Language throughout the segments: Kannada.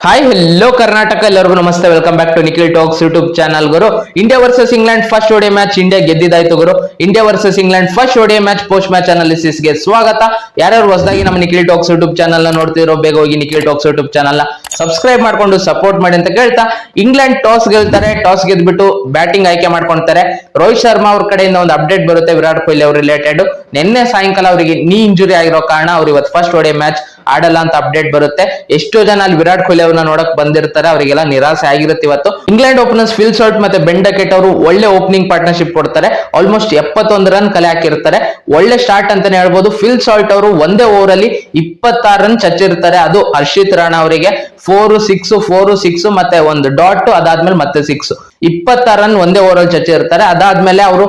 ಹಾಯ್ ಹೆಲ್ಲೋ ಕರ್ನಾಟಕ, ಎಲ್ಲರಿಗೂ ನಮಸ್ತೆ. Welcome back to Nikhil talks YouTube channel. ಗುರು, India versus England first ODI match India ಗೆದ್ದಿದ್ದಾಯ್ತು ಗುರು. India versus England first ODI match post match analysis ಗೆ ಸ್ವಾಗತ. ಯಾರ್ಯಾರು ಹೊಸದಾಗಿ ನಮ್ಮ ನಿಖಿಲ್ ಟಾಕ್ಸ್ ಯೂಟ್ಯೂಬ್ ಚಾನಲ್ ನ ನೋಡ್ತಿರೋ, ಬೇಗ ಹೋಗಿ ನಿಖಿಲ್ ಟಾಕ್ಸ್ ಯೂಟ್ಯೂಬ್ ಚಾನಲ್ ನ ಸಬ್ಸ್ಕ್ರೈಬ್ ಮಾಡ್ಕೊಂಡು ಸಪೋರ್ಟ್ ಮಾಡಿ ಅಂತ ಕೇಳ್ತಾ, ಇಂಗ್ಲೆಂಡ್ ಟಾಸ್ ಗೆಲ್ತಾರೆ. ಟಾಸ್ ಗೆದ್ಬಿಟ್ಟು ಬ್ಯಾಟಿಂಗ್ ಆಯ್ಕೆ ಮಾಡ್ಕೊಂತಾರೆ. ರೋಹಿತ್ ಶರ್ಮಾ ಅವ್ರ ಕಡೆಯಿಂದ ಒಂದು ಅಪ್ಡೇಟ್ ಬರುತ್ತೆ ವಿರಾಟ್ ಕೊಹ್ಲಿ ಅವ್ರ ರಿಲೇಟೆಡ್. ನಿನ್ನೆ ಸಾಯಂಕಾಲ ಅವರಿಗೆ ನೀ ಇಂಜುರಿ ಆಗಿರೋ ಕಾರಣ ಅವ್ರು ಇವತ್ತು ಫಸ್ಟ್ ಓಡಿಐ ಮ್ಯಾಚ್ ಆಡಲ್ಲ ಅಂತ ಅಪ್ಡೇಟ್ ಬರುತ್ತೆ. ಎಷ್ಟೋ ಜನ ಅಲ್ಲಿ ವಿರಾಟ್ ಕೊಹ್ಲಿ ಅವ್ರನ್ನ ನೋಡಕ್ ಬಂದಿರ್ತಾರೆ, ಅವರಿಗೆಲ್ಲ ನಿರಾಸೆ ಆಗಿರುತ್ತೆ ಇವತ್ತು. ಇಂಗ್ಲೆಂಡ್ ಓಪನರ್ಸ್ ಫಿಲ್ ಸಾಲ್ಟ್ ಮತ್ತೆ ಬೆನ್ ಡಕೆಟ್ ಅವರು ಒಳ್ಳೆ ಓಪನಿಂಗ್ ಪಾರ್ಟ್ನರ್ಶಿಪ್ ಕೊಡ್ತಾರೆ. ಆಲ್ಮೋಸ್ಟ್ 71 ರನ್ ಕಲೆ ಹಾಕಿರ್ತಾರೆ. ಒಳ್ಳೆ ಸ್ಟಾರ್ಟ್ ಅಂತಾನೆ ಹೇಳ್ಬೋದು. ಫಿಲ್ ಸಾಲ್ಟ್ ಅವರು ಒಂದೇ ಓವರ್ ಅಲ್ಲಿ 26 ರನ್ ಚಚ್ಚಿರ್ತಾರೆ. ಅದು ಹರ್ಷಿತ್ ರಾಣಾ ಅವರಿಗೆ 4-6 ಮತ್ತೆ ಒಂದು ಡಾಟ್, ಅದಾದ್ಮೇಲೆ ಮತ್ತೆ 6, 26 ರನ್ ಒಂದೇ ಓವರ್ ಅಲ್ಲಿ ಚಚ್ಚಿರ್ತಾರೆ. ಅದಾದ್ಮೇಲೆ ಅವರು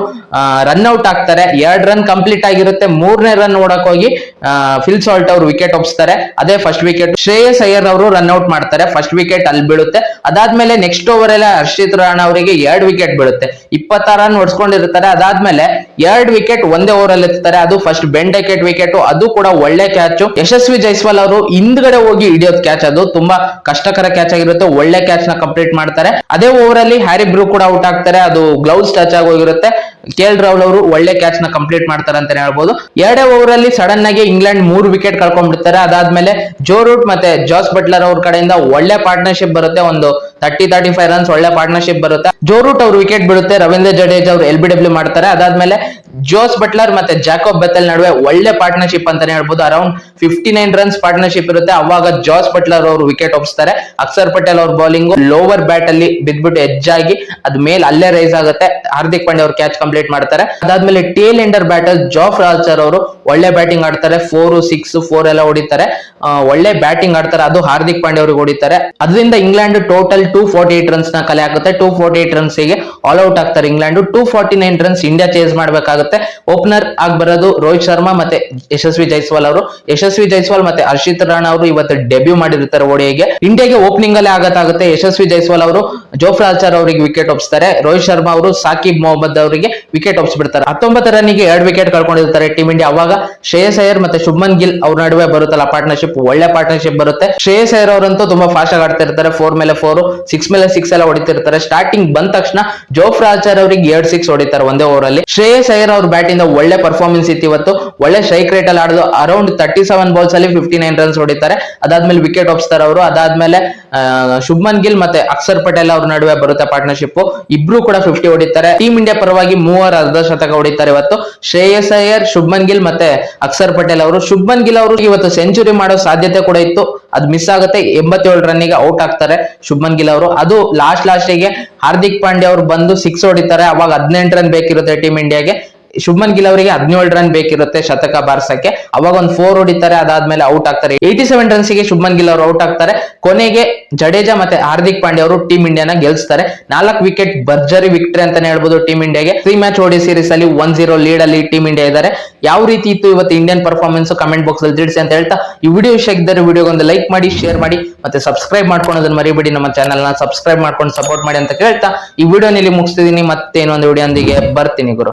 ರನ್ ಔಟ್ ಆಗ್ತಾರೆ. 2 ರನ್ ಕಂಪ್ಲೀಟ್ ಆಗಿರುತ್ತೆ. 3ನೇ ರನ್ ನೋಡಕ್ ಹೋಗಿ ಫಿಲ್ ಸಾಲ್ಟ್ ಅವರು ವಿಕೆಟ್ ಒಪ್ಸ್ತಾರೆ. ಅದೇ ಫಸ್ಟ್ ವಿಕೆಟ್. ಶ್ರೇಯಸ್ ಅಯ್ಯರ್ ಅವರು ರನ್ ಔಟ್ ಮಾಡ್ತಾರೆ. ಫಸ್ಟ್ ವಿಕೆಟ್ ಅಲ್ಲಿ ಬೀಳುತ್ತೆ. ಅದಾದ್ಮೇಲೆ ನೆಕ್ಸ್ಟ್ ಓವರ್ ಎಲ್ಲ ಹರ್ಷಿತ್ ರಾಣಾ ಅವರಿಗೆ 2 ವಿಕೆಟ್ ಬೀಳುತ್ತೆ. 26 ರನ್ ಹೊಡ್ಸ್ಕೊಂಡಿರ್ತಾರೆ. ಅದಾದ್ಮೇಲೆ 2 ವಿಕೆಟ್ ಒಂದೇ ಓವರ್ ಅಲ್ಲಿ ಎತ್ತಾರೆ. ಅದು ಫಸ್ಟ್ ಬೆನ್ ಡಕೆಟ್ ವಿಕೆಟ್. ಅದು ಕೂಡ ಒಳ್ಳೆ ಕ್ಯಾಚ್. ಯಶಸ್ವಿ ಜೈಸ್ವಾಲ್ ಅವರು ಹಿಂದ್ಗಡೆ ಹೋಗಿ ಹಿಡಿಯೋದು ಕ್ಯಾಚ್. ಅದು ತುಂಬಾ ಕಷ್ಟಕರ ಕ್ಯಾಚ್ ಆಗಿರುತ್ತೆ. ಒಳ್ಳೆ ಕ್ಯಾಚ್ ನ ಕಂಪ್ಲೀಟ್ ಮಾಡ್ತಾರೆ. ಅದೇ ಓವರ್ ಅಲ್ಲಿ ಹ್ಯಾರಿ ಬ್ರೂ ಕೂಡ ಔಟ್ ಆಗ್ತಾರೆ. ಅದು ಗ್ಲೌಸ್ ಟಚ್ ಆಗೋಗಿರುತ್ತೆ. KL ರಾಹುಲ್ ಅವರು ಒಳ್ಳೆ ಕ್ಯಾಚ್ ನ ಕಂಪ್ಲೀಟ್ ಮಾಡ್ತಾರೆ ಅಂತಾನೆ ಹೇಳ್ಬೋದು. 2ನೇ ಓವರ್ ಅಲ್ಲಿ ಸಡನ್ ಆಗಿ ಇಂಗ್ಲೆಂಡ್ 3 ವಿಕೆಟ್ ಕಳ್ಕೊಂಡ್ಬಿಡ್ತಾರೆ. ಅದಾದ್ಮೇಲೆ ಜೋ ರೂಟ್ ಮತ್ತೆ ಜಾಸ್ ಬಟ್ಲರ್ ಅವ್ರ ಕಡೆಯಿಂದ ಒಳ್ಳೆ ಪಾರ್ಟ್ನರ್ಶಿಪ್ ಬರುತ್ತೆ. ಒಂದು 30-35 ರನ್ಸ್ ಒಳ್ಳೆ ಪಾರ್ಟ್ನರ್ಶಿಪ್ ಬರುತ್ತೆ. ಜೋ ರೂಟ್ ಅವ್ರ ವಿಕೆಟ್ ಬೀಳುತ್ತೆ. ರವೀಂದ್ರ ಜಡೇಜಾ ಅವರು LBW ಮಾಡ್ತಾರೆ. ಅದಾದ್ಮೇಲೆ ಜೋಸ್ ಬಟ್ಲರ್ ಮತ್ತೆ ಜಾಕೋಬ್ ಬೆಥೆಲ್ ನಡುವೆ ಒಳ್ಳೆ ಪಾರ್ಟ್ನರ್ಶಿಪ್ ಅಂತಾನೆ ಹೇಳ್ಬೋದು. ಅರೌಂಡ್ 59 ರನ್ಸ್ ಪಾರ್ಟ್ನರ್ಶಿಪ್ ಇರುತ್ತೆ. ಅವಾಗ ಜಾಸ್ ಬಟ್ಲರ್ ಅವರು ವಿಕೆಟ್ ಒಪ್ಸ್ತಾರೆ. ಅಕ್ಷರ್ ಪಟೇಲ್ ಅವ್ರ ಬೌಲಿಂಗ್ ಲೋವರ್ ಬ್ಯಾಟ್ ಅಲ್ಲಿ ಬಿದ್ಬಿಟ್ಟು ಎಡ್ಜ್ ಆಗಿ ಅದ್ ಮೇಲೆ ಅಲ್ಲೇ ರೈಸ್ ಆಗುತ್ತೆ. ಹಾರ್ದಿಕ್ ಪಾಂಡ್ಯ ಅವ್ರು ಕ್ಯಾಚ್ ಕಂಪ್ಲೀಟ್ ಮಾಡ್ತಾರೆ. ಅದಾದ್ಮೇಲೆ ಟೇಲ್ ಎಂಡರ್ ಬ್ಯಾಟರ್ ಜಾಫ್ ರಾಲ್ಚರ್ ಅವರು ಒಳ್ಳೆ ಬ್ಯಾಟಿಂಗ್ ಆಡ್ತಾರೆ. 4-6 ಎಲ್ಲ ಹೊಡಿತಾರೆ. ಒಳ್ಳೆ ಬ್ಯಾಟಿಂಗ್ ಆಡ್ತಾರೆ. ಅದು ಹಾರ್ದಿಕ್ ಪಾಂಡ್ಯ ಅವ್ರಿಗೆ ಹೊಡಿತಾರೆ. ಅದರಿಂದ ಇಂಗ್ಲೆಂಡ್ ಟೋಟಲ್ 248 ರನ್ಸ್ ನ ಕಲೆ ಹಾಕುತ್ತೆ. 248 ರನ್ಸ್ ಗೆ ಆಲ್ ಔಟ್ ಆಗ್ತಾರೆ ಇಂಗ್ಲೆಂಡ್. 249 ರನ್ಸ್ ಇಂಡಿಯಾ ಚೇಸ್ ಮಾಡ್ಬೇಕಾಗುತ್ತೆ. ಓಪನರ್ ಆಗಿ ಬರೋದು ರೋಹಿತ್ ಶರ್ಮಾ ಮತ್ತೆ ಯಶಸ್ವಿ ಜೈಸ್ವಾಲ್ ಅವರು. ಯಶಸ್ವಿ ಜೈಸ್ವಾಲ್ ಮತ್ತೆ ಹರ್ಷಿತ್ ರಾಣಾ ಅವರು ಇವತ್ತು ಡೆಬ್ಯೂ ಮಾಡಿರ್ತಾರೆ ಓಡಿಐಗೆ. ಇಂಡಿಯಾಗೆ ಓಪನಿಂಗ್ ಅಲ್ಲೇ ಆಗತ್ತಾಗುತ್ತೆ. ಯಶಸ್ವಿ ಜೈಸ್ವಾಲ್ ಅವರು ಜೋಫ್ರಾ ಆರ್ಚರ್ ಅವರಿಗೆ ವಿಕೆಟ್ ಒಪ್ಸ್ತಾರೆ. ರೋಹಿತ್ ಶರ್ಮಾ ಅವರು ಸಾಕಿಬ್ ಮೊಹಮ್ಮದ್ ಅವರಿಗೆ ವಿಕೆಟ್ ಒಪ್ಸ್ಬಿಡ್ತಾರೆ. 19 ರನ್ನಿಗೆ 2 ವಿಕೆಟ್ ಕಳ್ಕೊಂಡಿರ್ತಾರೆ ಟೀಮ್ ಇಂಡಿಯಾ. ಅವಾಗ ಶ್ರೇಯಸ್ ಅಯ್ಯರ್ ಮತ್ತೆ ಶುಭ್ಮನ್ ಗಿಲ್ ಅವ್ರ ನಡುವೆ ಬರುತ್ತಲ್ಲ ಪಾರ್ಟ್ನರ್ಶಿಪ್, ಒಳ್ಳೆ ಪಾರ್ಟ್ನರ್ಶಿಪ್ ಬರುತ್ತೆ. ಶ್ರೇಯಸ್ ಅಯ್ಯರ್ ಅವರಂತೂ ತುಂಬಾ ಫಾಸ್ಟ್ ಆಗಿ ಆಡ್ತಾ ಇರ್ತಾರೆ. 4 ಮೇಲೆ 4, 6 ಮೇಲೆ 6 ಎಲ್ಲ ಹೊಡಿತಿರ್ತಾರೆ. ಸ್ಟಾರ್ಟಿಂಗ್ ಬಂದ ತಕ್ಷಣ ಜೋಫ್ರಾ ಆರ್ಚರ್ ಅವರಿಗೆ 2 6 ಹೊಡಿತಾರೆ ಒಂದೇ ಓವರ್ ಅಲ್ಲಿ. ಶ್ರೇಯಸ್ ಅಯ್ಯರ್ ಅವ್ರ ಬ್ಯಾಟ್ ಇಂದ ಒಳ್ಳೆ ಪರ್ಫಾರ್ಮೆನ್ಸ್ ಇತ್ತು ಇವತ್ತು. ಒಳ್ಳೆ ಸ್ಟ್ರೈಕ್ ರೇಟ್ ಅಲ್ಲಿ ಆಡೋದು. ಅರೌಂಡ್ 37 ಬಾಲ್ಸ್ ಅಲ್ಲಿ 59 ರನ್ಸ್ ಹೊಡಿತಾರೆ. ಅದಾದ್ಮೇಲೆ ವಿಕೆಟ್ ಒಪ್ಸ್ತಾರೆ ಅವರು. ಅದಾದ್ಮೇಲೆ ಶುಭ್ಮನ್ ಗಿಲ್ ಮತ್ತೆ ಅಕ್ಷರ್ ಪಟೇಲ್ ಅವ್ರ ನಡುವೆ ಬರುತ್ತೆ ಪಾರ್ಟ್ನರ್ಶಿಪ್. ಇಬ್ರು ಕೂಡ 50 ಹೊಡಿತಾರೆ. ಟೀಮ್ ಇಂಡಿಯಾ ಪರವಾಗಿ 3 ಅರ್ಧ ಶತಕ ಹೊಡಿತಾರೆ ಇವತ್ತು. ಶ್ರೇಯಸ್ ಅಯ್ಯರ್, ಶುಭ್ಮನ್ ಗಿಲ್ ಮತ್ತೆ ಅಕ್ಷರ್ ಪಟೇಲ್ ಅವರು. ಶುಭ್ಮನ್ ಗಿಲ್ ಅವರು ಇವತ್ತು ಸೆಂಚುರಿ ಮಾಡೋ ಸಾಧ್ಯತೆ ಕೂಡ ಇತ್ತು. ಅದು ಮಿಸ್ ಆಗುತ್ತೆ. 87 ರನ್ನಿಗೆ ಔಟ್ ಆಗ್ತಾರೆ ಶುಭ್ಮನ್ ಗಿಲ್ ಅವರು. ಅದು ಲಾಸ್ಟ್ ಗೆ ಹಾರ್ದಿಕ್ ಪಾಂಡ್ಯ ಅವರು ಬಂದು 6 ಹೊಡಿತಾರೆ. ಅವಾಗ 18 ರನ್ ಬೇಕಿರುತ್ತೆ ಟೀಮ್ ಇಂಡಿಯಾಗೆ. ಶುಭ್ಮನ್ ಗಿಲ್ ಅವರಿಗೆ 17 ರನ್ ಬೇಕಿರುತ್ತೆ ಶತಕ ಬಾರ್ಸಕ್ಕೆ. ಅವಾಗ ಒಂದು 4 ಹೊಡಿತಾರೆ. ಅದಾದ್ಮೇಲೆ ಔಟ್ ಆಗ್ತಾರೆ. 87 ರನ್ಸ್ ಗೆ ಶುಭ್ಮನ್ ಗಿಲ್ ಅವರು ಔಟ್ ಆಗ್ತಾರೆ. ಕೊನೆಗೆ ಜಡೇಜಾ ಮತ್ತೆ ಹಾರ್ದಿಕ್ ಪಾಂಡ್ಯ ಅವರು ಟೀಮ್ ಇಂಡಿಯಾನ ಗೆಲ್ಸ್ತಾರೆ. 4 ವಿಕೆಟ್ ಭರ್ಜರಿ ವಿಕ್ಟರಿ ಅಂತಾನೆ ಹೇಳ್ಬೋದು ಟೀಮ್ ಇಂಡಿಯಾಗೆ. 3 ಮ್ಯಾಚ್ ಓಡಿ ಸೀರೀಸ್ ಅಲ್ಲಿ 1-0 ಲೀಡ್ ಅಲ್ಲಿ ಟೀಮ್ ಇಂಡಿಯಾ ಇದ್ದಾರೆ. ಯಾವ ರೀತಿ ಇತ್ತು ಇವತ್ತು ಇಂಡಿಯನ್ ಪರ್ಫಾರ್ಮೆನ್ಸ್ ಕಮೆಂಟ್ ಬಾಕ್ಸ್ ಅಲ್ಲಿ ತಿಳಿಸಿ ಅಂತ ಹೇಳ್ತಾ, ಈ ವಿಡಿಯೋ ಇಷ್ಟ ಆಗಿದ್ದರೆ ವಿಡಿಯೋಗೊಂದು ಲೈಕ್ ಮಾಡಿ, ಶೇರ್ ಮಾಡಿ, ಮತ್ತೆ ಸಬ್ಸ್ಕ್ರೈಬ್ ಮಾಡ್ಕೊಳ್ಳೋದನ್ನ ಮರಿಬೇಡಿ. ನಮ್ಮ ಚಾನಲ್ ನ ಸಬ್ಸ್ಕ್ರೈಬ್ ಮಾಡ್ಕೊಂಡು ಸಪೋರ್ಟ್ ಮಾಡಿ ಅಂತ ಕೇಳ್ತಾ ಈ ವಿಡಿಯೋ ಇಲ್ಲಿ ಮುಗಿಸ್ತಿದೀನಿ. ಮತ್ತೆ ಇನ್ನೊಂದು ವಿಡಿಯೋ ಒಂದಿಗೆ ಬರ್ತೀನಿ ಗುರು.